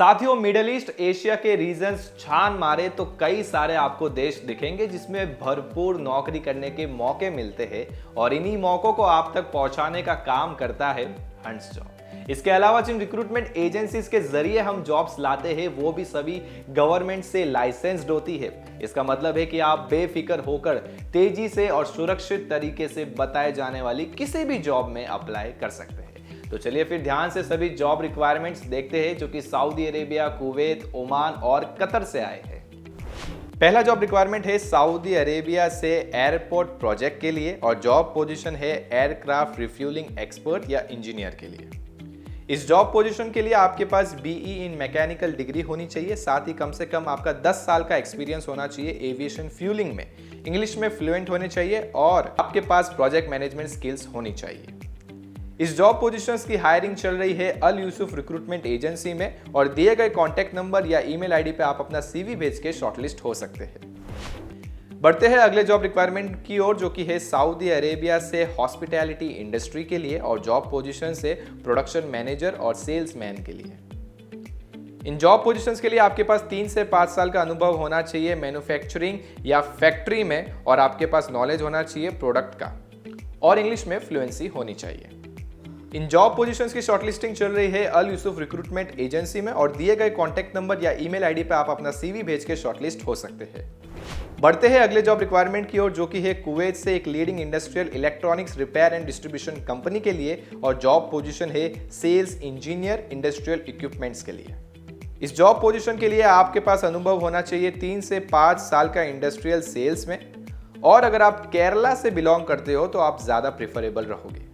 साथियों, middle east Asia के regions छान मारे तो कई सारे आपको देश दिखेंगे जिसमें भरपूर नौकरी करने के मौके मिलते हैं और इन्हीं मौकों को आप तक पहुंचाने का काम करता है हंट्स जॉब। इसके अलावा जिन रिक्रूटमेंट एजेंसीज के जरिए हम जॉब्स लाते हैं वो भी सभी गवर्नमेंट से लाइसेंस्ड होती है। इसका मतलब है कि आप बेफिक्र होकर तेजी से और सुरक्षित तरीके से बताए जाने वाली किसी भी जॉब में अप्लाई कर सकते हैं। तो चलिए फिर ध्यान से सभी जॉब रिक्वायरमेंट्स देखते हैं जो कि सऊदी अरेबिया, कुवैत, ओमान और कतर से आए हैं। पहला जॉब रिक्वायरमेंट है सऊदी अरेबिया से एयरपोर्ट प्रोजेक्ट के लिए और जॉब पोजीशन है एयरक्राफ्ट रिफ्यूलिंग एक्सपर्ट या इंजीनियर के लिए। इस जॉब पोजीशन के लिए आपके पास बीई इन मैकेनिकल डिग्री होनी चाहिए, साथ ही कम से कम आपका 10 साल का एक्सपीरियंस होना चाहिए एविएशन फ्यूलिंग में, इंग्लिश में फ्लुएंट होने चाहिए और आपके पास प्रोजेक्ट मैनेजमेंट स्किल्स होनी चाहिए। इस जॉब पोजीशंस की हायरिंग चल रही है अल यूसुफ रिक्रूटमेंट एजेंसी में और दिए गए कॉन्टैक्ट नंबर या ईमेल आईडी पे आप अपना सीवी भेज के शॉर्टलिस्ट हो सकते हैं। बढ़ते हैं अगले जॉब रिक्वायरमेंट की ओर जो कि है सऊदी अरेबिया से हॉस्पिटैलिटी इंडस्ट्री के लिए और जॉब पोजीशन से प्रोडक्शन मैनेजर और सेल्समैन के लिए। इन जॉब पोजीशंस के लिए आपके पास 3 से 5 साल का अनुभव होना चाहिए मैन्युफैक्चरिंग या फैक्ट्री में और आपके पास नॉलेज होना चाहिए प्रोडक्ट का और इंग्लिश में फ्लुएंसी होनी चाहिए। इन जॉब पोजीशंस की शॉर्टलिस्टिंग चल रही है अल यूसुफ रिक्रूटमेंट एजेंसी में और दिए गए कॉन्टैक्ट नंबर या ईमेल आईडी पे आप अपना सीवी भेज के शॉर्टलिस्ट हो सकते हैं। बढ़ते हैं अगले जॉब रिक्वायरमेंट की ओर जो कि है कुवैत से एक leading industrial electronics repair and distribution company के लिए और जॉब पोजीशन है सेल्स इंजीनियर इंडस्ट्रियल इक्विपमेंट्स के लिए। इस जॉब पोजीशन के लिए आपके पास अनुभव होना चाहिए 3 से 5 साल का इंडस्ट्रियल सेल्स में और अगर आप केरला से बिलोंग करते हो तो आप ज्यादा प्रेफरेबल रहोगे।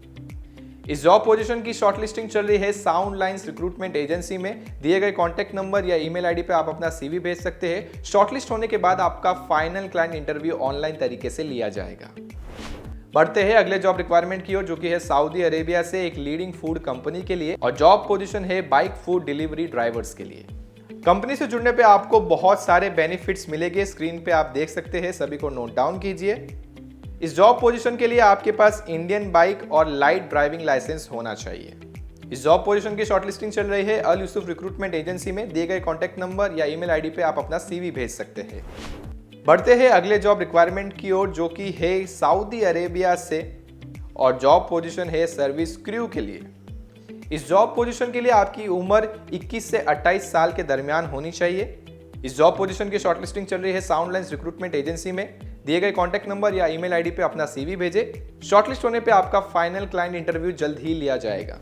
इस जॉब पोजीशन की शॉर्टलिस्टिंग चल रही है साउंड लाइंस रिक्रूटमेंट एजेंसी में, दिए गए कॉन्टैक्ट नंबर या ईमेल आईडी पे आप अपना सीवी भेज सकते हैं। शॉर्टलिस्ट होने के बाद आपका फाइनल क्लाइंट इंटरव्यू ऑनलाइन तरीके से लिया जाएगा। बढ़ते हैं अगले जॉब रिक्वायरमेंट की ओर जो कि है सऊदी अरेबिया से एक लीडिंग फूड कंपनी के लिए और जॉब पोजीशन है बाइक फूड डिलीवरी ड्राइवर्स के लिए। कंपनी से जुड़ने पे आपको बहुत सारे बेनिफिट्स मिलेंगे, स्क्रीन पे आप देख सकते हैं, सभी को नोट डाउन कीजिए। इस जॉब पोजीशन के लिए आपके पास इंडियन बाइक और लाइट ड्राइविंग लाइसेंस होना चाहिए। इस जॉब पोजीशन की शॉर्टलिस्टिंग चल रही है अल यूसुफ रिक्रूटमेंट एजेंसी में, दिए गए कॉन्टैक्ट नंबर या ईमेल आईडी पे आप अपना सीवी भेज सकते हैं। बढ़ते हैं अगले जॉब रिक्वायरमेंट की ओर जो कि है सऊदी अरेबिया से और जॉब पोजीशन है सर्विस क्रू के लिए। इस जॉब पोजीशन के लिए आपकी उम्र 21 से 28 साल के दरमियान होनी चाहिए। इस जॉब पोजीशन की शॉर्टलिस्टिंग चल रही है साउंड लाइंस रिक्रूटमेंट एजेंसी में, दिए गए कॉन्टैक्ट नंबर या ईमेल आईडी पे अपना सीवी भेजें। शॉर्टलिस्ट होने पे आपका फाइनल क्लाइंट इंटरव्यू जल्द ही लिया जाएगा।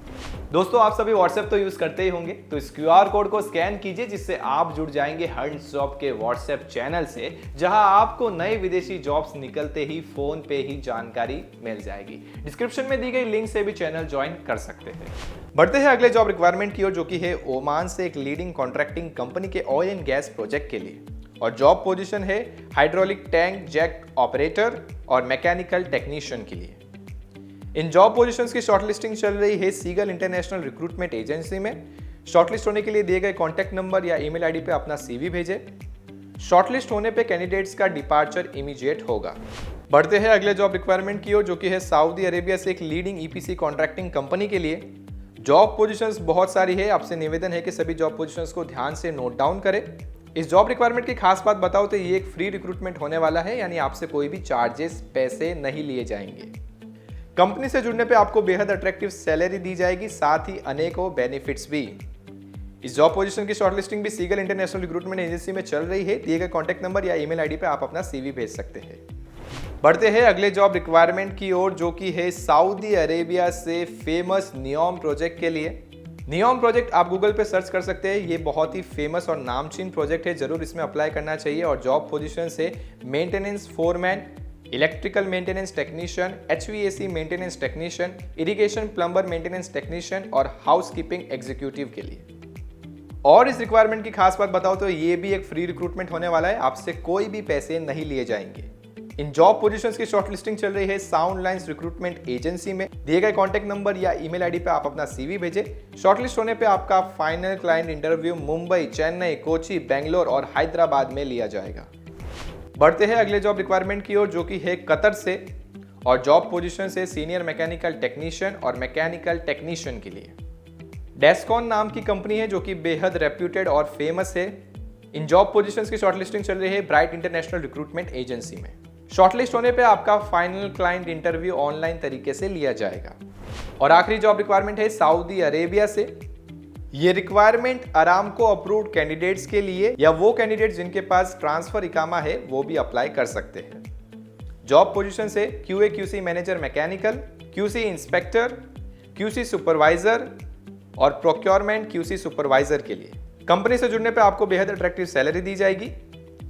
दोस्तों, आप सभी व्हाट्सएप तो यूज करते ही होंगे, तो इस क्यूआर कोड को स्कैन कीजिए जिससे आप जुड़ जाएंगे हंट्स जॉब के व्हाट्सएप चैनल से, जहां आपको नए विदेशी जॉब्स निकलते ही फोन पे ही जानकारी मिल जाएगी। डिस्क्रिप्शन में दी गई लिंक से भी चैनल ज्वाइन कर सकते हैं। बढ़ते हैं अगले जॉब रिक्वायरमेंट की ओर जो कि है ओमान से एक लीडिंग कॉन्ट्रैक्टिंग कंपनी के ऑयल एंड गैस प्रोजेक्ट के लिए और जॉब पोजीशन है हाइड्रोलिक टैंक जैक ऑपरेटर और मैकेनिकल टेक्नीशियन के लिए। इन जॉब पोजीशंस की शॉर्टलिस्टिंग चल रही है सीगल इंटरनेशनल रिक्रूटमेंट एजेंसी में। शॉर्टलिस्ट होने के लिए दिए गए कॉन्टैक्ट नंबर या ईमेल आईडी पे अपना सीवी भेजें। शॉर्टलिस्ट होने पे कैंडिडेट्स का डिपार्चर इमीडिएट होगा। बढ़ते हैं अगले जॉब रिक्वायरमेंट की ओर जो कि है सऊदी अरेबिया से एक लीडिंग ईपीसी कॉन्ट्रैक्टिंग कंपनी के लिए। जॉब पोजीशंस बहुत सारी है, आपसे निवेदन है कि सभी जॉब पोजीशंस को ध्यान से नोट डाउन करें। इस जॉब रिक्वायरमेंट की खास बात बताओ तो ये एक फ्री रिक्रूटमेंट होने वाला है, यानी आपसे कोई भी चार्जेस पैसे नहीं लिए जाएंगे। कंपनी से जुड़ने पे आपको बेहद अट्रैक्टिव सैलरी दी जाएगी, साथ ही अनेकों बेनिफिट्स भी। इस जॉब पोजीशन की शॉर्टलिस्टिंग भी सीगल इंटरनेशनल रिक्रूटमेंट एजेंसी में चल रही है, दिए गए कॉन्टैक्ट नंबर या ईमेल आईडी पे आप अपना सीवी भेज सकते हैं। बढ़ते हैं अगले जॉब रिक्वायरमेंट की ओर जो कि है सऊदी अरेबिया से फेमस नियोम प्रोजेक्ट के लिए। नियोम प्रोजेक्ट आप गूगल पे सर्च कर सकते हैं, ये बहुत ही फेमस और नामचीन प्रोजेक्ट है, जरूर इसमें अप्लाई करना चाहिए और जॉब पोजीशन से maintenance foreman, electrical maintenance technician, HVAC maintenance technician, irrigation plumber maintenance technician और हाउसकीपिंग एग्जीक्यूटिव के लिए। और इस रिक्वायरमेंट की खास बात बताओ तो ये भी एक फ्री रिक्रूटमेंट होने वाला है, आपसे कोई भी पैसे नहीं लिए जाएंगे। इन जॉब पोजीशंस की शॉर्टलिस्टिंग चल रही है साउंड लाइंस रिक्रूटमेंट एजेंसी में, दिए गए कॉन्टैक्ट नंबर या ईमेल आईडी पे आप अपना सीवी भेजें। शॉर्टलिस्ट होने पे आपका final client interview Mumbai, Chennai, Kochi, Bangalore और हैदराबाद में लिया जाएगा। बढ़ते हैं अगले जॉब रिक्वायरमेंट की ओर जो कि है कतर से और जॉब पोजीशन से सीनियर मैकेनिकल टेक्नीशियन और मैकेनिकल टेक्नीशियन के लिए। डेस्कॉन नाम की कंपनी है जो कि बेहद रेप्यूटेड और फेमस है। इन जॉब पोजीशंस की शॉर्टलिस्टिंग चल रही है ब्राइट इंटरनेशनल रिक्रूटमेंट एजेंसी में। शॉर्टलिस्ट होने पे आपका फाइनल क्लाइंट इंटरव्यू ऑनलाइन तरीके से लिया जाएगा। और आखिरी जॉब रिक्वायरमेंट है सऊदी अरेबिया से। ये रिक्वायरमेंट अरामको अप्रूव्ड कैंडिडेट्स के लिए या वो कैंडिडेट्स जिनके पास ट्रांसफर इकामा है वो भी अप्लाई कर सकते हैं। जॉब पोजीशन से QA QC manager mechanical, QC inspector, QC supervisor और प्रोक्योरमेंट QC सुपरवाइजर के लिए। कंपनी से जुड़ने पे आपको बेहद अट्रैक्टिव सैलरी दी जाएगी।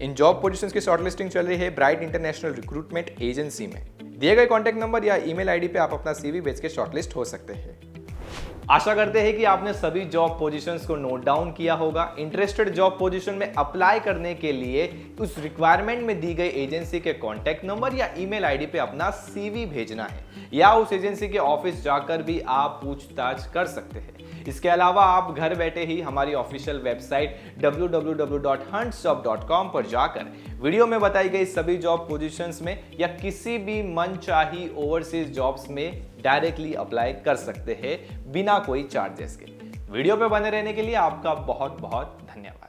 इन जॉब पोजीशंस की शॉर्टलिस्टिंग चल रही है ब्राइट इंटरनेशनल रिक्रूटमेंट एजेंसी में। दिए गए कॉन्टैक्ट नंबर या ईमेल आईडी पे आप अपना CV भेज के शॉर्टलिस्ट हो सकते हैं। आशा करते हैं कि आपने सभी जॉब पोजीशंस को नोट डाउन किया होगा। इंटरेस्टेड जॉब पोजीशन में अप्लाई करने के लिए उस रिक्वायरमेंट में दी गई एजेंसी के कॉन्टैक्ट नंबर या ईमेल आईडी पे अपना CV भेजना है, या उस एजेंसी के ऑफिस जाकर भी आप पूछताछ कर सकते हैं। इसके अलावा आप घर बैठे ही हमारी ऑफिशियल वेबसाइट www.huntsjob.com पर जाकर वीडियो में बताई गई सभी जॉब पोजीशंस में या किसी भी मनचाही ओवरसीज जॉब्स में डायरेक्टली अप्लाई कर सकते हैं बिना कोई चार्जेस के। वीडियो पे बने रहने के लिए आपका बहुत बहुत धन्यवाद।